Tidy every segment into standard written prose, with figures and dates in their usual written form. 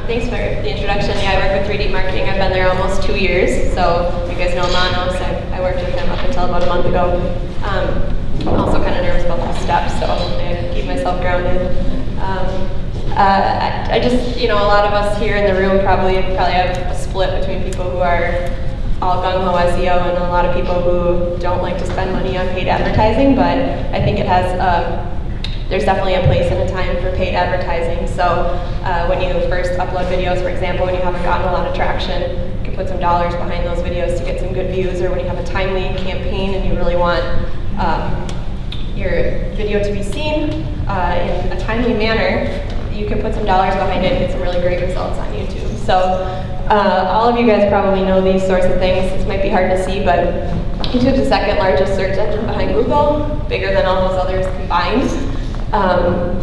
Thanks for the introduction. Yeah, I work with 3D marketing. I've been there almost 2 years. So you guys know Manos. I worked with him up until about a month ago. I'm also kind of nervous about the steps, so I keep myself grounded. I just, a lot of us here in the room probably have a split between people who are all gung-ho SEO and a lot of people who don't like to spend money on paid advertising, but I think it has, there's definitely a place and a time for paid advertising. So when you first upload videos, for example, when you haven't gotten a lot of traction, you can put some dollars behind those videos to get some good views, or when you have a timely campaign and you really want your video to be seen in a timely manner, you can put some dollars behind it and get some really great results on YouTube. So all of you guys probably know these sorts of things. This might be hard to see, but YouTube's the second largest search engine behind Google, bigger than all those others combined.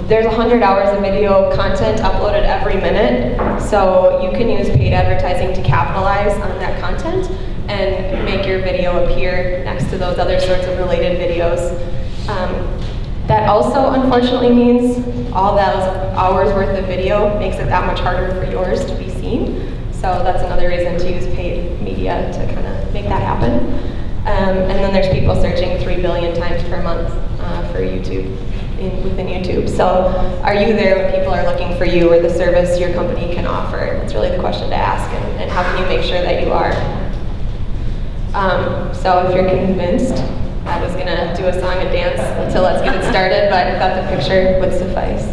There's 100 hours of video content uploaded every minute, so you can use paid advertising to capitalize on that content and make your video appear next to those other sorts of related videos. That also unfortunately means all those hours worth of video makes it that much harder for yours to be seen. So that's another reason to use paid media to kind of make that happen. And then there's people searching 3 billion times per month for YouTube, within YouTube. So are you there when people are looking for you or the service your company can offer? That's really the question to ask, and how can you make sure that you are? So if you're convinced, I was going to do a song and dance until let's get it started, but I thought the picture would suffice.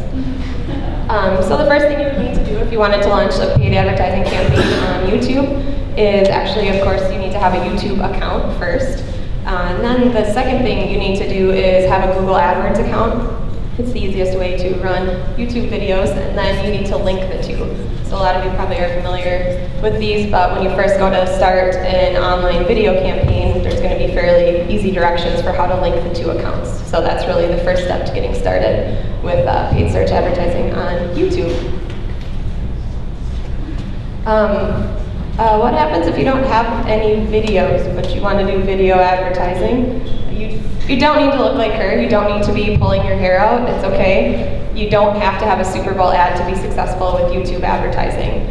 So the first thing you would need to do if you wanted to launch a paid advertising campaign on YouTube is actually, of course, you need to have a YouTube account first. And then the second thing you need to do is have a Google AdWords account. It's the easiest way to run YouTube videos, and then you need to link the two. So a lot of you probably are familiar with these, but when you first go to start an online video campaign, there's going to be fairly easy directions for how to link the two accounts. So that's really the first step to getting started with paid search advertising on YouTube. What happens if you don't have any videos, but you want to do video advertising? You don't need to look like her. You don't need to be pulling your hair out. It's okay. You don't have to have a Super Bowl ad to be successful with YouTube advertising.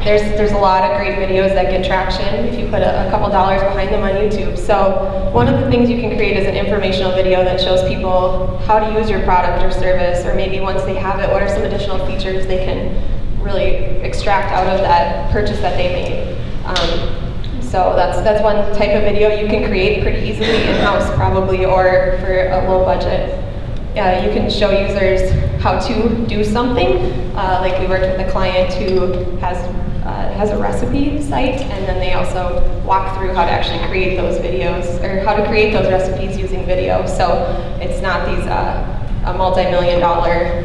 There's a lot of great videos that get traction if you put a couple dollars behind them on YouTube. So one of the things you can create is an informational video that shows people how to use your product or service, or maybe once they have it, what are some additional features they can really extract out of that purchase that they made. So that's one type of video you can create pretty easily in-house probably, or for a low budget. You can show users how to do something. Like we worked with a client who has a recipe site, and then they also walk through how to actually create those videos, or how to create those recipes using video. So it's not these multi-million-dollar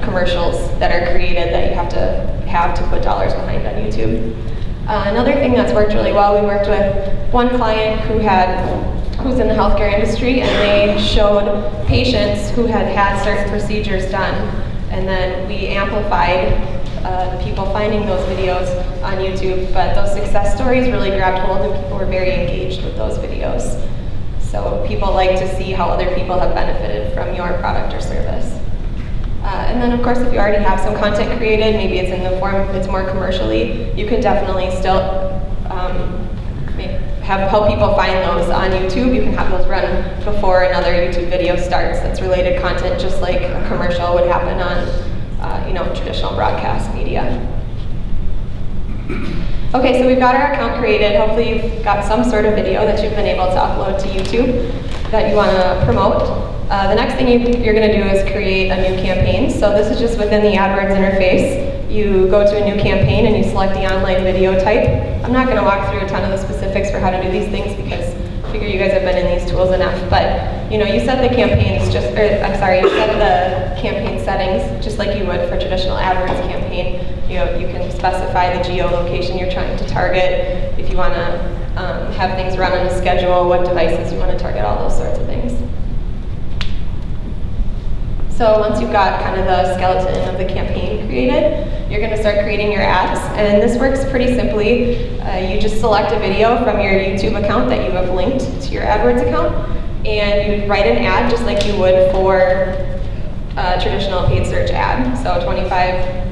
commercials that are created that you have to put dollars behind on YouTube. Another thing that's worked really well, we worked with one client who's in the healthcare industry, and they showed patients who had certain procedures done, and then we amplified the people finding those videos on YouTube, but those success stories really grabbed hold and people were very engaged with those videos. So people like to see how other people have benefited from your product or service. And then of course, if you already have some content created, maybe it's in the form, it's more commercially, you can definitely still help people find those on YouTube. You can have those run before another YouTube video starts. That's related content, just like a commercial would happen on traditional broadcast media. Okay, so we've got our account created. Hopefully you've got some sort of video that you've been able to upload to YouTube that you want to promote. The next thing you're going to do is create a new campaign. So this is just within the AdWords interface. You go to a new campaign and you select the online video type. I'm not going to walk through a ton of the specifics for how to do these things because I figure you guys have been in these tools enough. But you set the campaigns you set the campaign settings just like you would for a traditional AdWords campaign. You can specify the geolocation you're trying to target, if you want to have things run on a schedule, what devices you want to target, all those sorts of things. So once you've got kind of the skeleton of the campaign created, you're going to start creating your ads. And this works pretty simply. You just select a video from your YouTube account that you have linked to your AdWords account, and you write an ad just like you would for a traditional paid search ad. So 25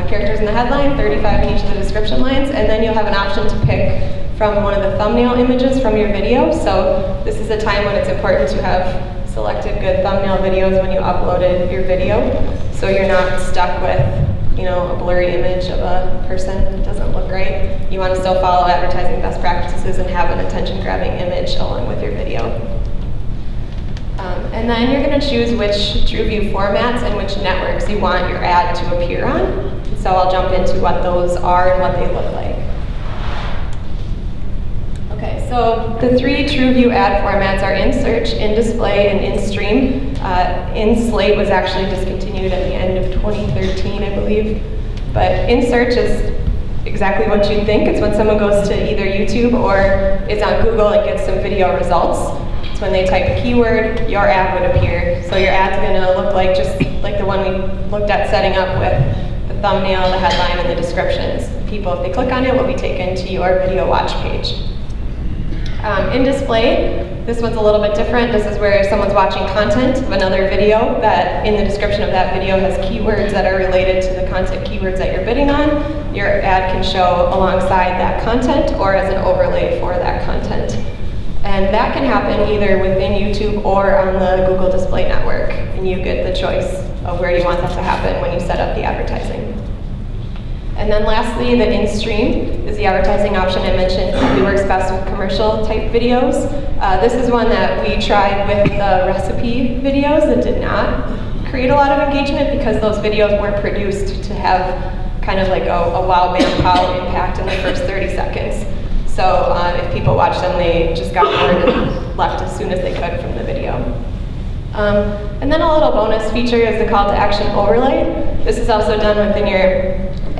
characters in the headline, 35 in each of the description lines, and then you'll have an option to pick from one of the thumbnail images from your video. So this is a time when it's important to have selected good thumbnail videos when you uploaded your video, so you're not stuck with a blurry image of a person that doesn't look right. You want to still follow advertising best practices and have an attention-grabbing image along with your video. And then you're going to choose which TrueView formats and which networks you want your ad to appear on. So I'll jump into what those are and what they look like. Okay, so the 3 TrueView ad formats are InSearch, InDisplay, and InStream. InSlate was actually discontinued at the end of 2013, I believe. But InSearch is exactly what you'd think. It's when someone goes to either YouTube or is on Google and gets some video results. It's when they type a keyword, your ad would appear. So your ad's going to look like just like the one we looked at setting up with the thumbnail, the headline, and the descriptions. People, if they click on it, will be taken to your video watch page. In display, this one's a little bit different. This is where someone's watching content of another video that in the description of that video has keywords that are related to the content keywords that you're bidding on. Your ad can show alongside that content or as an overlay for that content. And that can happen either within YouTube or on the Google Display Network. And you get the choice of where you want that to happen when you set up the advertising. And then lastly, the in-stream is the advertising option I mentioned. It probably works best with commercial type videos. This is one that we tried with the recipe videos that did not create a lot of engagement because those videos weren't produced to have kind of like a wow bam pow impact in the first 30 seconds. So if people watched them, they just got bored and left as soon as they could from the video. And then a little bonus feature is the call to action overlay. This is also done within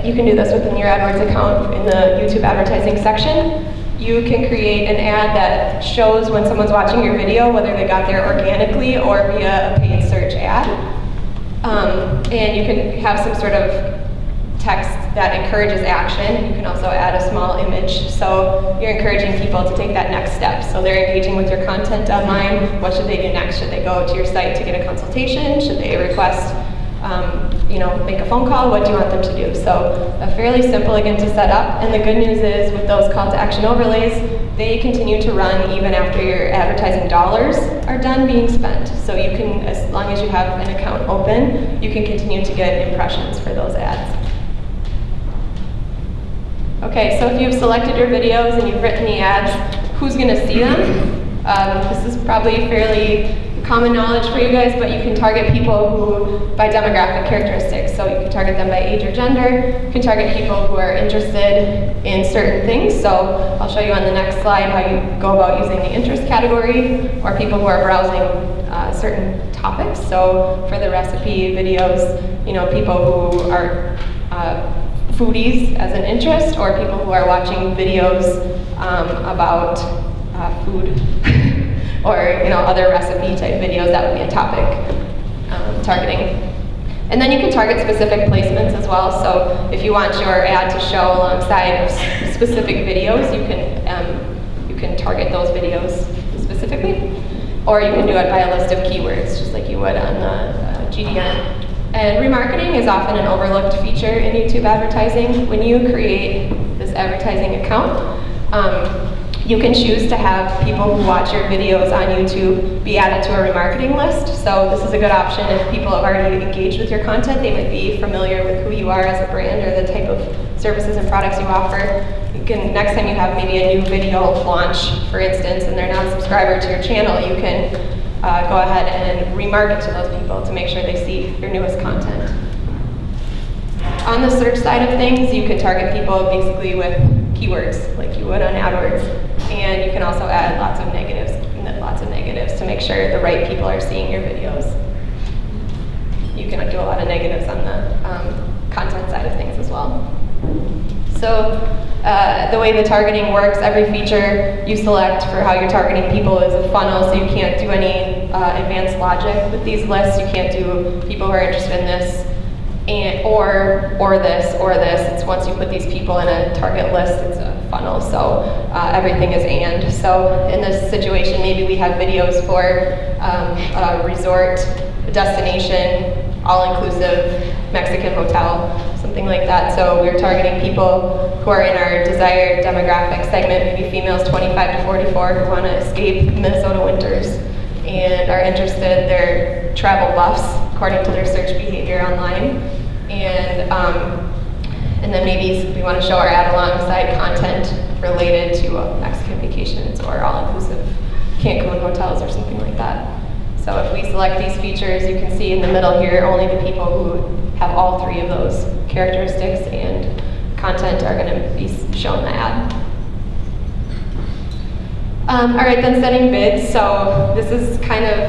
you can do this within your AdWords account in the YouTube advertising section. You can create an ad that shows when someone's watching your video, whether they got there organically or via a paid search ad. And you can have some sort of text that encourages action. You can also add a small image. So you're encouraging people to take that next step. So they're engaging with your content online. What should they do next? Should they go to your site to get a consultation? Should they request, make a phone call? What do you want them to do? So fairly simple again to set up. And the good news is with those call to action overlays, they continue to run even after your advertising dollars are done being spent. So you can, as long as you have an account open, you can continue to get impressions for those ads. Okay, so if you've selected your videos and you've written the ads, who's going to see them? This is probably fairly common knowledge for you guys, but you can target people who, by demographic characteristics, so you can target them by age or gender. You can target people who are interested in certain things, so I'll show you on the next slide how you go about using the interest category, or people who are browsing certain topics. So for the recipe videos, people who are foodies as an interest, or people who are watching videos about food or other recipe type videos. That would be a topic targeting. And then you can target specific placements as well. So if you want your ad to show alongside specific videos, you can target those videos specifically, or you can do it by a list of keywords, just like you would on the GDN. And remarketing is often an overlooked feature in YouTube advertising. When you create this advertising account, you can choose to have people who watch your videos on YouTube be added to a remarketing list. So this is a good option if people have already engaged with your content. They might be familiar with who you are as a brand or the type of services and products you offer. You can, next time you have maybe a new video launch, for instance, and they're not a subscriber to your channel, you can go ahead and remarket to those people to make sure they see your newest content. On the search side of things, you can target people basically with keywords like you would on AdWords. And you can also add lots of negatives to make sure the right people are seeing your videos. You can do a lot of negatives on the content side of things as well. So the way the targeting works, every feature you select for how you're targeting people is a funnel, so you can't do any advanced logic with these lists. You can't do people who are interested in this, or this. It's once you put these people in a target list, it's a funnel, so everything is and. So in this situation, maybe we have videos for a resort, a destination, all-inclusive Mexican hotel, something something like that. So we're targeting people who are in our desired demographic segment, maybe females 25 to 44 who want to escape Minnesota winters and are interested. They're travel buffs according to their search behavior online. And then maybe we want to show our ad alongside content related to Mexican vacations or all-inclusive Cancun hotels or something like that. So if we select these features, you can see in the middle here, only the people who have all three of those characteristics and content are going to be shown the ad. All right, then setting bids. So this is kind of,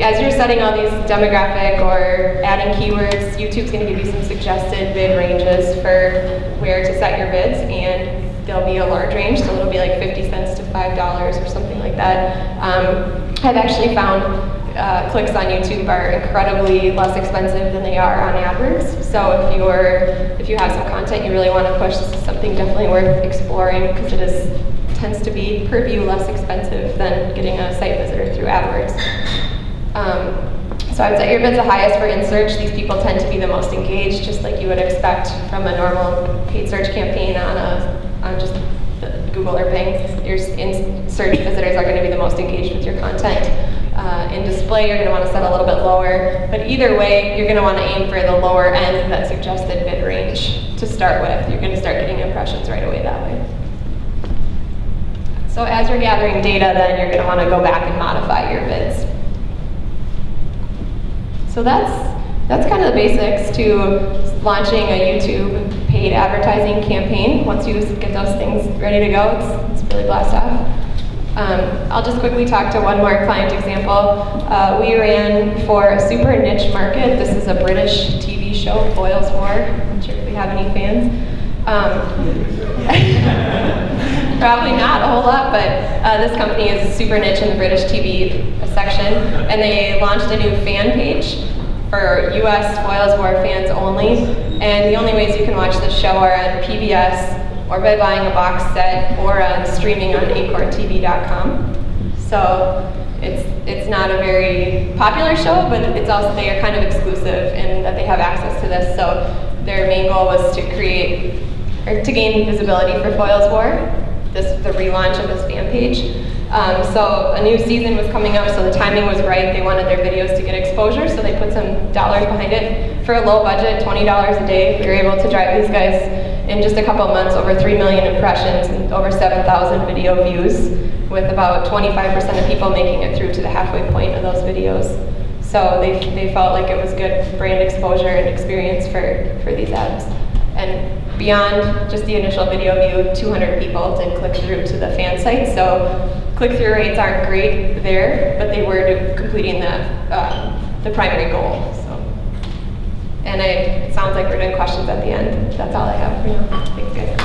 as you're setting all these demographic or adding keywords, YouTube's going to give you some suggested bid ranges for where to set your bids, and there'll be a large range, so it'll be like 50 cents to $5 or something like that. I've actually found clicks on YouTube are incredibly less expensive than they are on AdWords. So if you have some content you really want to push, this is something definitely worth exploring because it tends to be per view less expensive than getting a site visitor through AdWords. So I would set your bids the highest for in-search. These people tend to be the most engaged, just like you would expect from a normal paid search campaign on just Google or Bing. Your in-search visitors are going to be the most engaged with your content. In display, you're going to want to set a little bit lower, but either way, you're going to want to aim for the lower end of that suggested bid range to start with. You're going to start getting impressions right away that way. So as you're gathering data, then you're going to want to go back and modify your bids. So that's kind of the basics to launching a YouTube paid advertising campaign. Once you get those things ready to go, it's really blast off. I'll just quickly talk to one more client example. We ran for a super niche market. This is a British TV show, Foyle's War. I'm not sure if we have any fans. Probably not a whole lot, but this company is super niche in the British TV section, and they launched a new fan page for US Foyle's War fans only, and the only ways you can watch this show are on PBS, or by buying a box set, or streaming on acorntv.com. So it's not a very popular show, but it's also, they are kind of exclusive in that they have access to this. So their main goal was to gain visibility for Foyle's War, the relaunch of this fan page. So a new season was coming up, so the timing was right. They wanted their videos to get exposure, so they put some dollars behind it. For a low budget, $20 a day, we were able to drive these guys in just a couple months over 3 million impressions and over 7,000 video views, with about 25% of people making it through to the halfway point of those videos. So they felt like it was good brand exposure and experience for these ads. And beyond just the initial video view, 200 people did click through to the fan site. So click-through rates aren't great there, but they were completing the primary goal. So, and it sounds like we're doing questions at the end. That's all I have for now. Thanks, guys.